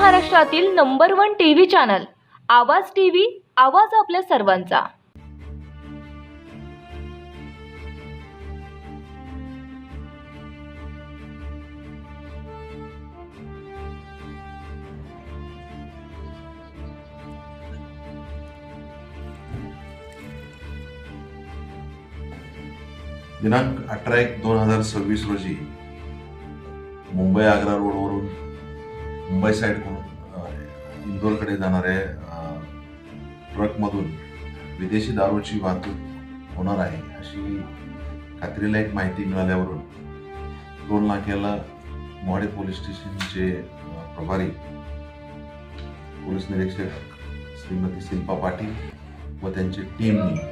महाराष्ट्रातील number 1 TV channel आवाज TV, आवाज आपल्या सर्वांचा। दिनांक 18/1/2026 रोजी मुंबई आग्रा रोडवरून मुंबई साईडकडून इंदोरकडे जाणाऱ्या ट्रकमधून विदेशी दारूची वाहतूक होणार आहे अशी खात्रीला एक माहिती मिळाल्यावरून टोल नाक्याला मोहाडी पोलीस स्टेशनचे प्रभारी पोलीस निरीक्षक श्रीमती शिल्पा पाटील व त्यांची टीमने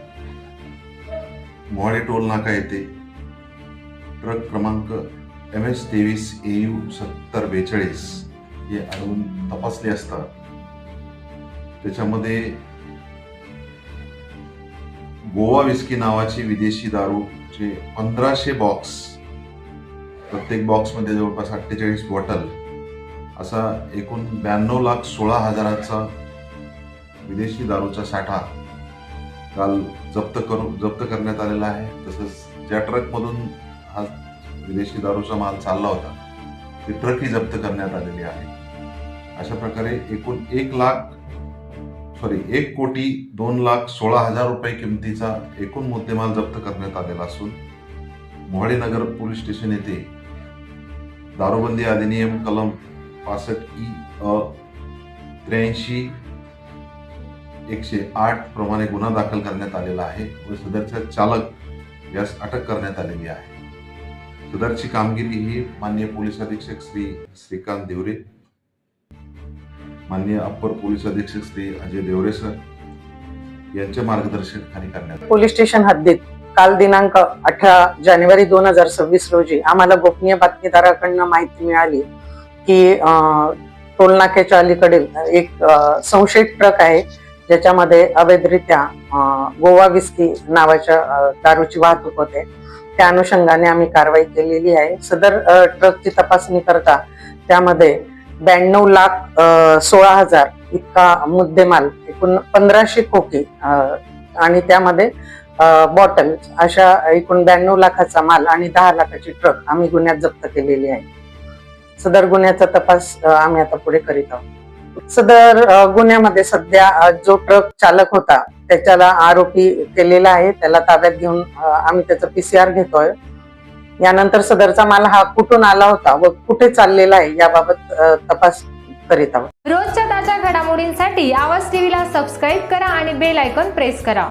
मोहाडी टोल नाका येथे ट्रक क्रमांक MS 23 AU 7042 हे अडवून तपासले असता त्याच्यामध्ये गोवा विस्की नावाची विदेशी दारूचे 1500 बॉक्स, प्रत्येक बॉक्समध्ये जवळपास 48 बॉटल असा एकूण 92,16,000चा विदेशी दारूचा साठा काल जप्त करण्यात आलेला आहे। तसंच ज्या ट्रकमधून हा विदेशी दारूचा माल चालला होता ती ट्रकही जप्त करण्यात आलेली आहे। अशा प्रकारे एकूण 1,02,16,000 रुपये किमतीचा एकूण मुद्देमाल जप्त करण्यात आलेला असून मोहाडी नगर पोलीस स्टेशन येथे दारूबंदी अधिनियम कलम 65E83/108 प्रमाणे गुन्हा दाखल करण्यात आलेला आहे व सदरचा चालक यास अटक करण्यात आलेली आहे। सदरची कामगिरी ही माननीय पोलीस अधीक्षक श्री श्रीकांत देवरे, माननीय अप्पर पोलीस अधीक्षक श्री अजय देवरे सर यांच्या मार्गदर्शनाखाली करण्यात आली। पोलीस स्टेशन हद्दीत काल दिनांक 18 जानेवारी 2026 रोजी आम्हाला गोपनीय बातमीदाराकडून माहिती मिळाली की टोलनाक्याच्या अलीकडील एक संशयित ट्रक आहे ज्याच्यामध्ये अवैधरित्या गोवा विस्की नावाच्या दारूची वाहतूक होते। त्या अनुषंगाने आम्ही कारवाई केलेली आहे। सदर ट्रकची तपासणी करता त्यामध्ये 92,16,000 इतका मुद्देमाल, एकूण 1500 खोकी आणि त्यामध्ये बॉटल अशा एकूण 92 लाखाचा माल आणि 10 लाखाची ट्रक आम्ही गुन्ह्यात जप्त केलेली आहे। सदर गुन्ह्याचा तपास आम्ही आता पुढे करीत आहोत। सदर गुन्ह्यामध्ये सध्या जो ट्रक चालक होता त्याच्याला आरोपी केलेला आहे, त्याला ताब्यात घेऊन आम्ही त्याचा PCR घेतोय। यानंतर सदरचा माल हा कुठून आला होता व कुठे चाललेला आहे याबाबत तपास करीत आहोत। रोजच्या ताज्या घडामोडींसाठी आवाज टीव्हीला सबस्क्राईब करा आणि बेल आयकॉन प्रेस करा।